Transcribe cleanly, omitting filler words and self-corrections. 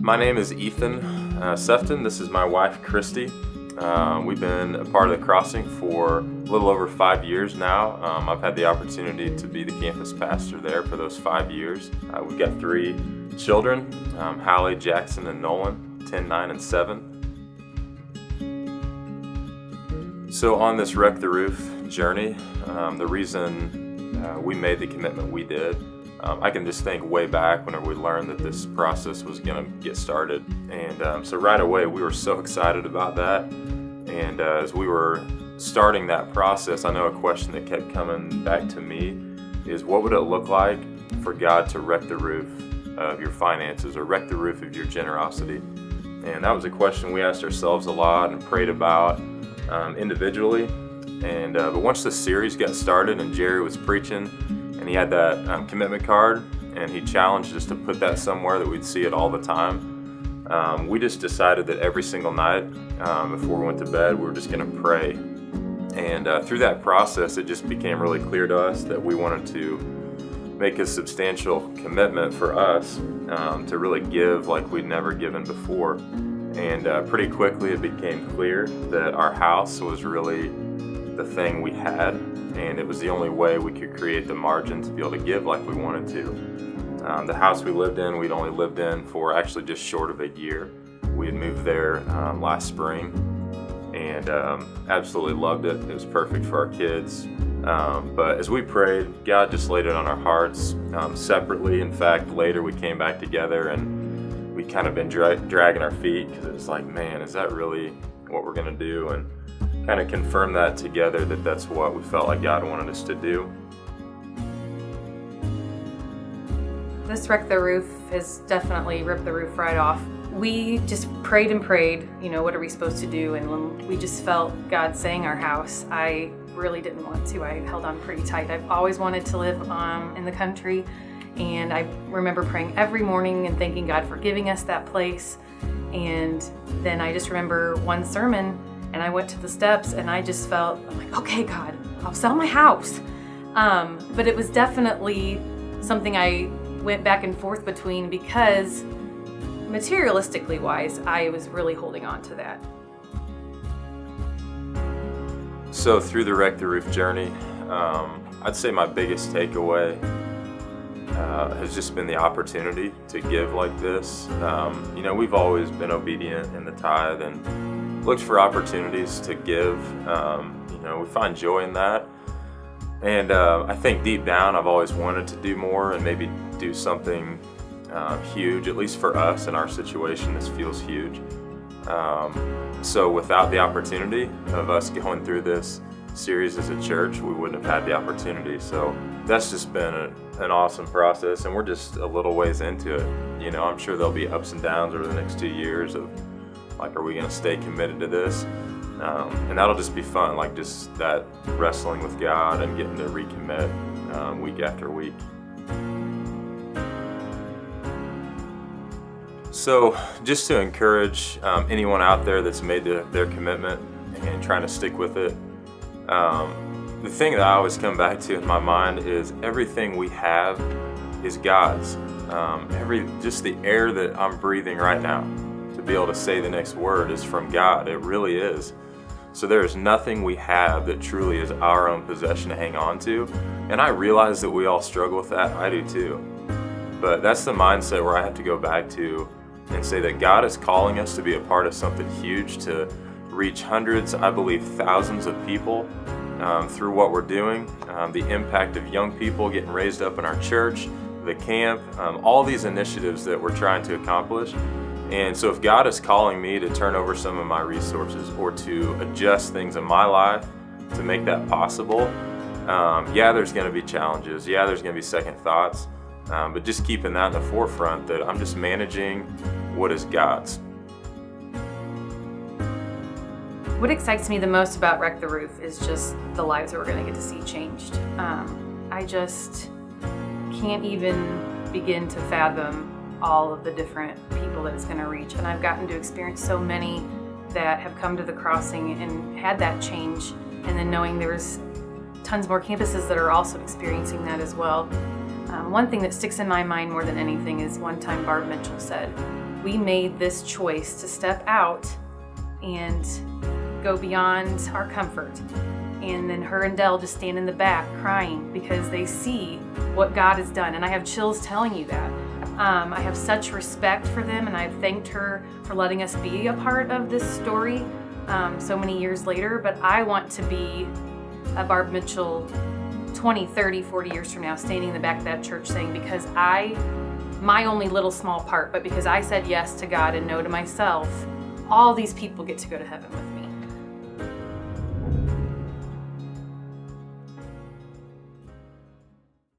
My name is Ethan Sefton. This is my wife, Christie. We've been a part of the Crossing for a little over 5 years now. I've had the opportunity to be the campus pastor there for those 5 years. We've got 3 children, Hallie, Jackson, and Nolan, 10, 9, and 7. So on this Wreck the Roof journey, the reason we made the commitment we did, I can just think way back whenever we learned that this process was going to get started. And so right away we were so excited about that. And as we were starting that process, I know a question that kept coming back to me is, what would it look like for God to wreck the roof of your finances or wreck the roof of your generosity? And that was a question we asked ourselves a lot and prayed about individually. And but once the series got started and Jerry was preaching, and he had that commitment card, and he challenged us to put that somewhere that we'd see it all the time. We just decided that every single night before we went to bed, we were just going to pray. And through that process, it just became really clear to us that we wanted to make a substantial commitment for us to really give like we'd never given before. And pretty quickly it became clear that our house was really the thing we had, and it was the only way we could create the margin to be able to give like we wanted to. The house we lived in, we'd only lived in for actually just short of a year. We had moved there last spring and absolutely loved it. It was perfect for our kids. But as we prayed, God just laid it on our hearts separately. In fact, later we came back together and we kind of been dragging our feet because it was like, man, is that really what we're gonna do? And kind of confirm that together, that that's what we felt like God wanted us to do. This Wreck the Roof has definitely ripped the roof right off. We just prayed and prayed, you know, what are we supposed to do? And when we just felt God saying our house, I really didn't want to. I held on pretty tight. I've always wanted to live in the country, and I remember praying every morning and thanking God for giving us that place. And then I just remember one sermon, and I went to the steps and I just felt, I'm like, okay, God, I'll sell my house. But it was definitely something I went back and forth between, because materialistically wise, I was really holding on to that. So through the Wreck the Roof journey, I'd say my biggest takeaway has just been the opportunity to give like this. You know, we've always been obedient in the tithe and looked for opportunities to give. You know, we find joy in that. And I think deep down I've always wanted to do more and maybe do something huge, at least for us in our situation. This feels huge. So without the opportunity of us going through this series as a church, we wouldn't have had the opportunity. So that's just been an awesome process, and we're just a little ways into it. You know, I'm sure there'll be ups and downs over the next 2 years of like, are we going to stay committed to this? And that'll just be fun, like just that wrestling with God and getting to recommit week after week. So just to encourage anyone out there that's made their commitment and trying to stick with it, the thing that I always come back to in my mind is everything we have is God's. Just the air that I'm breathing right now, to be able to say the next word, is from God. It really is. So there is nothing we have that truly is our own possession to hang on to. And I realize that we all struggle with that. I do too. But that's the mindset where I have to go back to and say that God is calling us to be a part of something huge, to reach hundreds, I believe thousands of people through what we're doing. The impact of young people getting raised up in our church, the camp, all these initiatives that we're trying to accomplish. And so if God is calling me to turn over some of my resources or to adjust things in my life to make that possible, yeah, there's going to be challenges. Yeah, there's going to be second thoughts. But just keeping that in the forefront, that I'm just managing what is God's. What excites me the most about Wreck the Roof is just the lives that we're going to get to see changed. I just can't even begin to fathom all of the different people that it's going to reach. And I've gotten to experience so many that have come to the Crossing and had that change, and then knowing there's tons more campuses that are also experiencing that as well. One thing that sticks in my mind more than anything is one time Barb Mitchell said, we made this choice to step out and go beyond our comfort. And then her and Dell just stand in the back crying because they see what God has done. And I have chills telling you that. I have such respect for them, and I've thanked her for letting us be a part of this story so many years later. But I want to be a Barb Mitchell 20, 30, 40 years from now, standing in the back of that church saying, because my only little small part, but because I said yes to God and no to myself, all these people get to go to heaven with